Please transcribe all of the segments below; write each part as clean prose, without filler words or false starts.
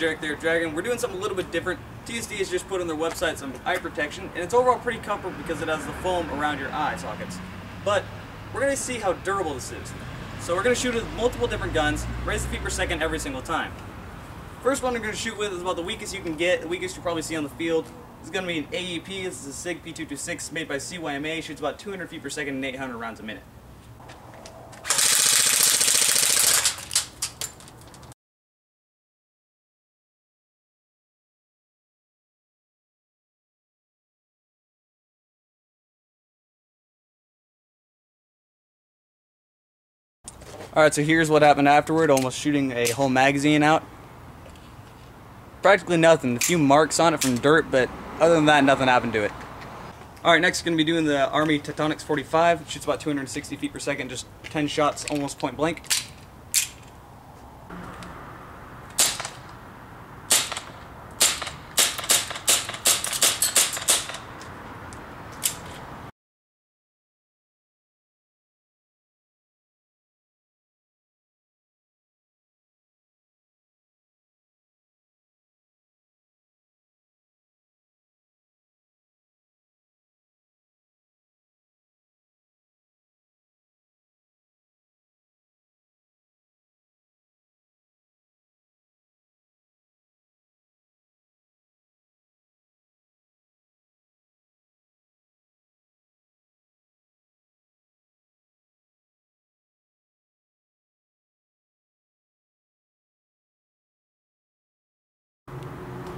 Jarek there at Dragon. We're doing something a little bit different. TSD has just put on their website some eye protection, and it's overall pretty comfortable because it has the foam around your eye sockets. But we're going to see how durable this is. So we're going to shoot with multiple different guns, raise the feet per second every single time. First one we're going to shoot with is about the weakest you can get, the weakest you'll probably see on the field. This is going to be an AEP. This is a SIG P226 made by CYMA. Shoots about 200 feet per second and 800 rounds a minute. Alright, so here's what happened afterward, almost shooting a whole magazine out. Practically nothing, a few marks on it from dirt, but other than that, nothing happened to it. Alright, next going to be doing the Army Tectonics 45. It shoots about 260 feet per second, just 10 shots, almost point blank.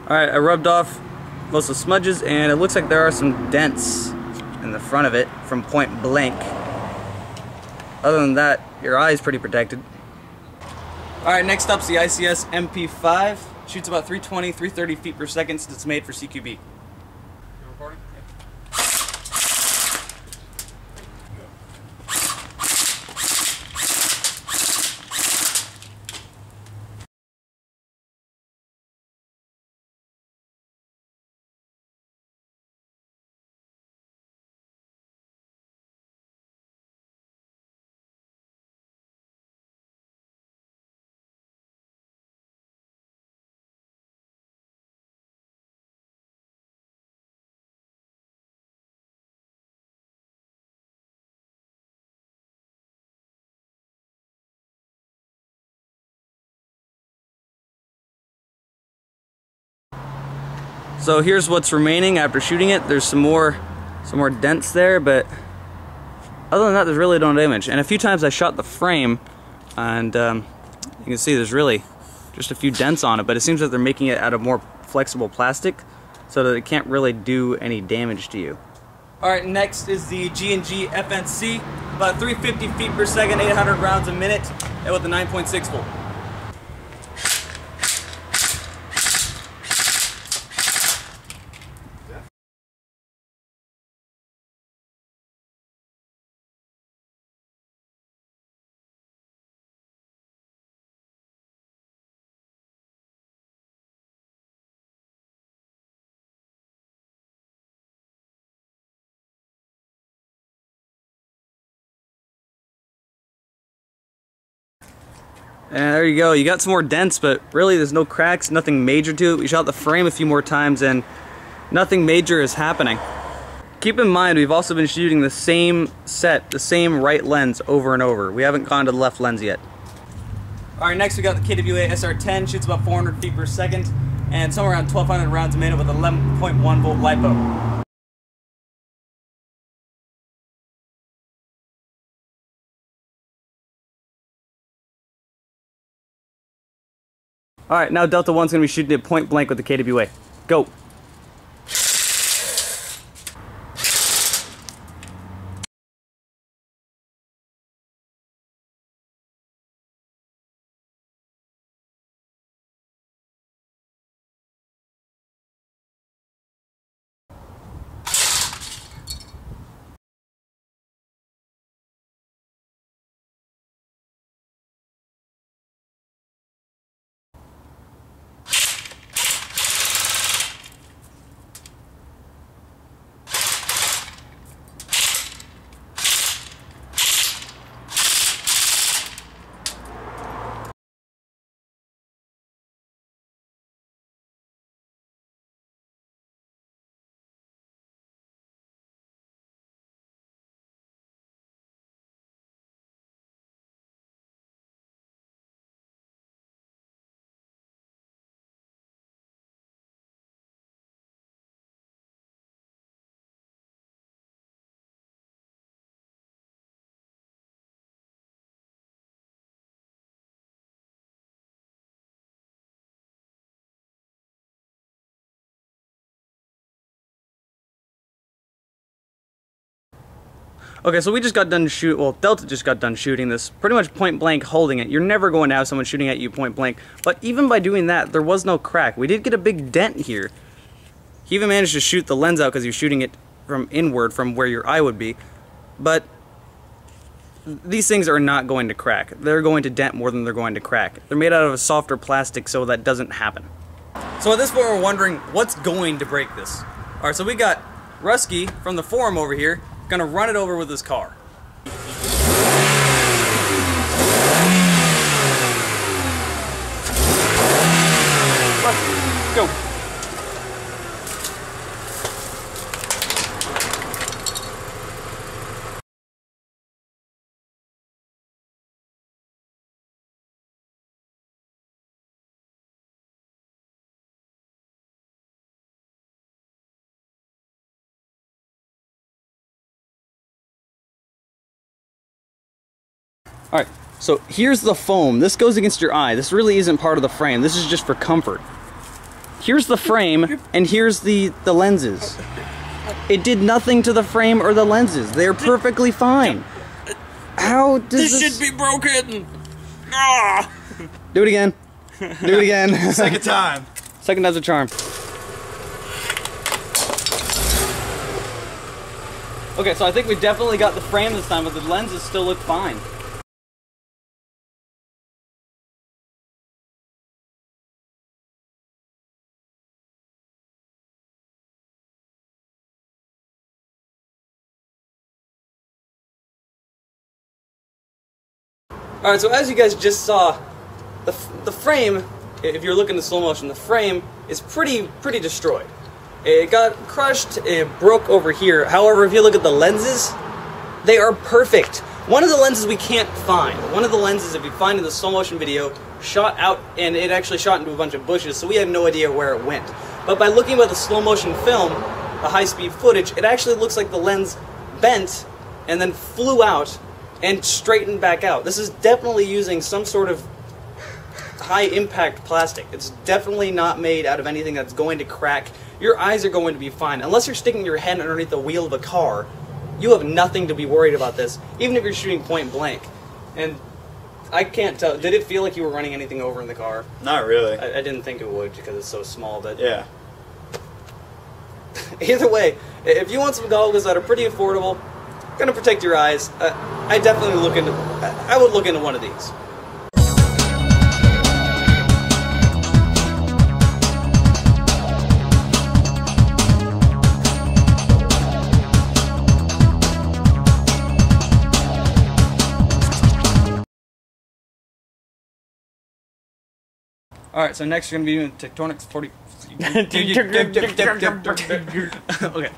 Alright, I rubbed off most of the smudges, and it looks like there are some dents in the front of it from point blank. Other than that, your eye is pretty protected. Alright, next up's the ICS MP5. Shoots about 320, 330 feet per second since it's made for CQB. You recording? So here's what's remaining after shooting it. There's some more dents there, but other than that, there's really no damage. And a few times I shot the frame, and you can see there's really just a few dents on it, but it seems that they're making it out of more flexible plastic so that it can't really do any damage to you. Alright, next is the G&G FNC, about 350 feet per second, 800 rounds a minute, and with a 9.6 volt. And there you go, you got some more dents, but really there's no cracks, nothing major to it. We shot the frame a few more times and nothing major is happening. Keep in mind, we've also been shooting the same set, the same right lens over and over. We haven't gone to the left lens yet. Alright, next we got the KWA SR10, shoots about 400 feet per second and somewhere around 1200 rounds a minute with 11.1 volt LiPo. Alright, now Delta 1's going to be shooting at point blank with the KWA. Go! Okay, so we just got done Delta just got done shooting this, pretty much point blank holding it. You're never going to have someone shooting at you point blank, but even by doing that, there was no crack. We did get a big dent here. He even managed to shoot the lens out because he was shooting it from inward, from where your eye would be, but these things are not going to crack. They're going to dent more than they're going to crack. They're made out of a softer plastic, so that doesn't happen. So at this point, we're wondering what's going to break this. All right, so we got Rusky from the forum over here, gonna run it over with his car. Let's go. Alright, so here's the foam. This goes against your eye. This really isn't part of the frame. This is just for comfort. Here's the frame, and here's the lenses. It did nothing to the frame or the lenses. They're perfectly fine. How does this should be broken! Ah! Do it again. Do it again. Second time. Second time's a charm. Okay, so I think we definitely got the frame this time, but the lenses still look fine. Alright, so as you guys just saw, the frame, if you're looking at slow motion, the frame is pretty destroyed. It got crushed, it broke over here. However, if you look at the lenses, they are perfect. One of the lenses we can't find. One of the lenses, if you find in the slow motion video, shot out, and it actually shot into a bunch of bushes, so we have no idea where it went. But by looking at the slow motion film, the high-speed footage, it actually looks like the lens bent and then flew out and straightened back out. This is definitely using some sort of high-impact plastic. It's definitely not made out of anything that's going to crack. Your eyes are going to be fine. Unless you're sticking your head underneath the wheel of a car, you have nothing to be worried about this, even if you're shooting point blank. And I can't tell, did it feel like you were running anything over in the car? Not really. I didn't think it would because it's so small, but yeah. Either way, if you want some goggles that are pretty affordable, gonna protect your eyes, I definitely I would look into one of these. Alright, so next you're gonna be doing Tectonics 40. Okay.